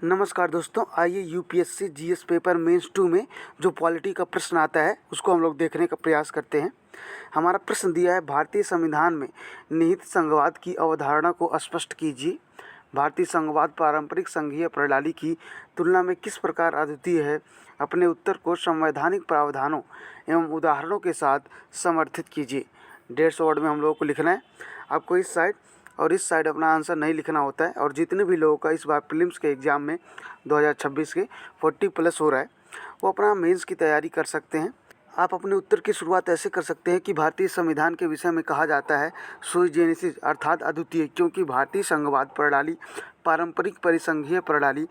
नमस्कार दोस्तों, आइए यूपीएससी जीएस पेपर मेंस 2 में जो पॉलिटी का प्रश्न आता है उसको हम लोग देखने का प्रयास करते हैं। हमारा प्रश्न दिया है, भारतीय संविधान में निहित संघवाद की अवधारणा को स्पष्ट कीजिए। भारतीय संघवाद पारंपरिक संघीय प्रणाली की तुलना में किस प्रकार अद्वितीय है? अपने उत्तर को संवैधानिक प्रावधानों एवं उदाहरणों के साथ समर्थित कीजिए। 150 वर्ड में हम लोगों को लिखना है। आपको इस साइड और इस साइड अपना आंसर नहीं लिखना होता है। और जितने भी लोगों का इस बार प्रीलिम्स के एग्ज़ाम में 2026 के 40+ हो रहा है, वो अपना मेंस की तैयारी कर सकते हैं। आप अपने उत्तर की शुरुआत ऐसे कर सकते हैं कि भारतीय संविधान के विषय में कहा जाता है सुई जेनेसिस अर्थात अद्वितीय, क्योंकि भारतीय संघवाद प्रणाली पारंपरिक परिसंघीय प्रणाली,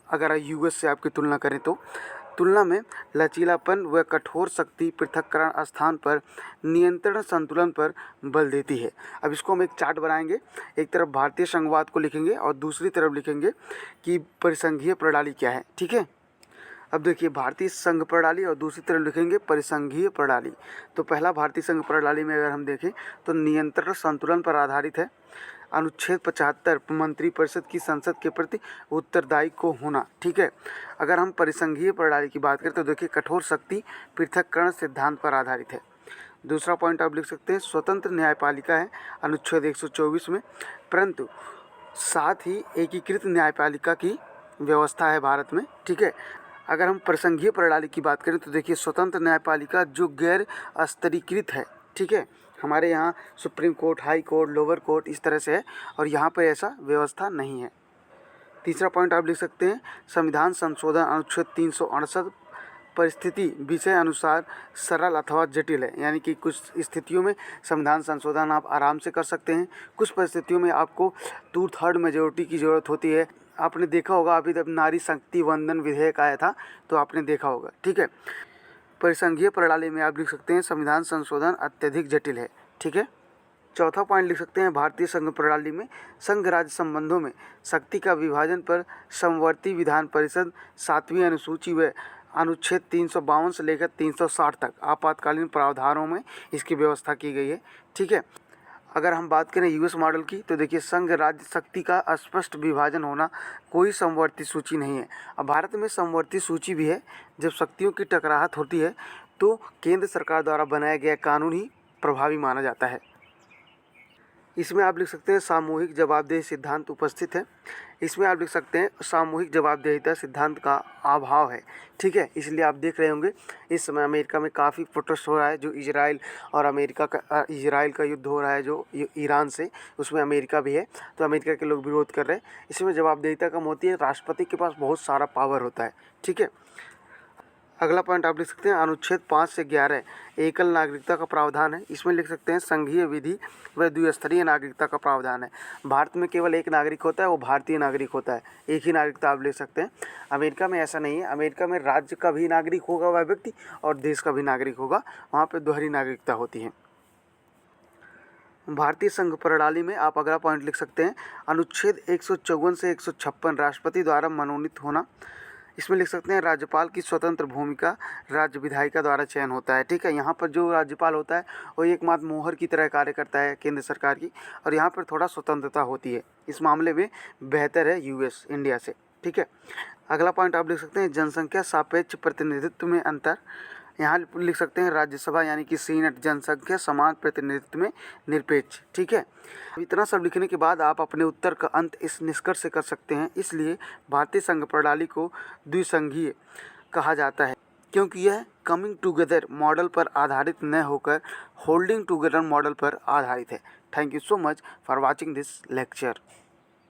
अगर यूएस से आपकी तुलना करें तो तुलना में लचीलापन व कठोर शक्ति पृथक्करण स्थान पर नियंत्रण संतुलन पर बल देती है। अब इसको हम एक चार्ट बनाएंगे। एक तरफ भारतीय संघवाद को लिखेंगे और दूसरी तरफ लिखेंगे कि परिसंघीय प्रणाली क्या है। ठीक है, अब देखिए भारतीय संघ प्रणाली और दूसरी तरफ लिखेंगे परिसंघीय प्रणाली। तो पहला भारतीय संघ प्रणाली में अगर हम देखें तो नियंत्रण संतुलन पर आधारित है। अनुच्छेद 75 मंत्रिपरिषद की संसद के प्रति उत्तरदायी को होना। ठीक है, अगर हम परिसंघीय प्रणाली की बात करें तो देखिए कठोर शक्ति पृथक्करण सिद्धांत पर आधारित है। दूसरा पॉइंट आप लिख सकते हैं स्वतंत्र न्यायपालिका है अनुच्छेद 124 में, परंतु साथ ही एकीकृत न्यायपालिका की व्यवस्था है भारत में। ठीक है, अगर हम परिसंघीय प्रणाली की बात करें तो देखिए स्वतंत्र न्यायपालिका जो गैर स्तरीकृत है। ठीक है, हमारे यहाँ supreme court, high court, lower court इस तरह से है और यहाँ पर ऐसा व्यवस्था नहीं है। तीसरा पॉइंट आप लिख सकते हैं संविधान संशोधन अनुच्छेद 368 परिस्थिति विषय अनुसार सरल अथवा जटिल है, यानी कि कुछ स्थितियों में संविधान संशोधन आप आराम से कर सकते हैं, कुछ परिस्थितियों में आपको 2/3 मेजोरिटी की ज़रूरत होती है। आपने देखा होगा अभी तक नारी शक्ति वंदन विधेयक आया था तो आपने देखा होगा। ठीक है, परिसंघीय प्रणाली में आप लिख सकते हैं संविधान संशोधन अत्यधिक जटिल है। ठीक है, चौथा पॉइंट लिख सकते हैं भारतीय संघ प्रणाली में संघ राज्य संबंधों में शक्ति का विभाजन पर समवर्ती विधान परिषद 7वीं अनुसूची व अनुच्छेद 352 से लेकर 360 तक आपातकालीन प्रावधानों में इसकी व्यवस्था की गई है। ठीक है, अगर हम बात करें यूएस मॉडल की तो देखिए संघ राज्य शक्ति का स्पष्ट विभाजन होना, कोई समवर्ती सूची नहीं है। अब भारत में समवर्ती सूची भी है। जब शक्तियों की टकराहट होती है तो केंद्र सरकार द्वारा बनाया गया कानून ही प्रभावी माना जाता है। इसमें आप लिख सकते हैं सामूहिक जवाबदेही सिद्धांत उपस्थित है। इसमें आप लिख सकते हैं सामूहिक जवाबदेहिता सिद्धांत का अभाव है। ठीक है, इसलिए आप देख रहे होंगे इस समय अमेरिका में काफ़ी प्रोटेस्ट हो रहा है, जो इजराइल और अमेरिका का इजराइल का युद्ध हो रहा है जो ईरान से, उसमें अमेरिका भी है, तो अमेरिका के लोग विरोध कर रहे हैं। इसमें जवाबदेहिता कम होती है, राष्ट्रपति के पास बहुत सारा पावर होता है। ठीक है, अगला पॉइंट आप लिख सकते हैं अनुच्छेद 5 से 11 एकल नागरिकता का प्रावधान है। इसमें लिख सकते हैं संघीय विधि व द्विस्तरीय नागरिकता का प्रावधान है। भारत में केवल एक नागरिक होता है, वो भारतीय नागरिक होता है, एक ही नागरिकता आप ले सकते हैं। अमेरिका में ऐसा नहीं है। अमेरिका में राज्य का भी नागरिक होगा वह व्यक्ति और देश का भी नागरिक होगा, वहाँ पर दोहरी नागरिकता होती है। भारतीय संघ प्रणाली में आप अगला पॉइंट लिख सकते हैं अनुच्छेद 154 से 156 राष्ट्रपति द्वारा मनोनीत होना। इसमें लिख सकते हैं राज्यपाल की स्वतंत्र भूमिका राज्य विधायिका द्वारा चयन होता है। ठीक है, यहाँ पर जो राज्यपाल होता है वो एकमात्र मोहर की तरह कार्य करता है केंद्र सरकार की, और यहाँ पर थोड़ा स्वतंत्रता होती है। इस मामले में बेहतर है यूएस इंडिया से। ठीक है, अगला पॉइंट आप लिख सकते हैं जनसंख्या सापेक्ष प्रतिनिधित्व में अंतर। यहाँ लिख सकते हैं राज्यसभा यानी कि सीनेट जनसंख्या समान प्रतिनिधित्व में निरपेक्ष। ठीक है, इतना सब लिखने के बाद आप अपने उत्तर का अंत इस निष्कर्ष से कर सकते हैं, इसलिए भारतीय संघ प्रणाली को द्विसंघीय कहा जाता है क्योंकि यह कमिंग टुगेदर मॉडल पर आधारित न होकर होल्डिंग टुगेदर मॉडल पर आधारित है। Thank you so much for watching this lecture.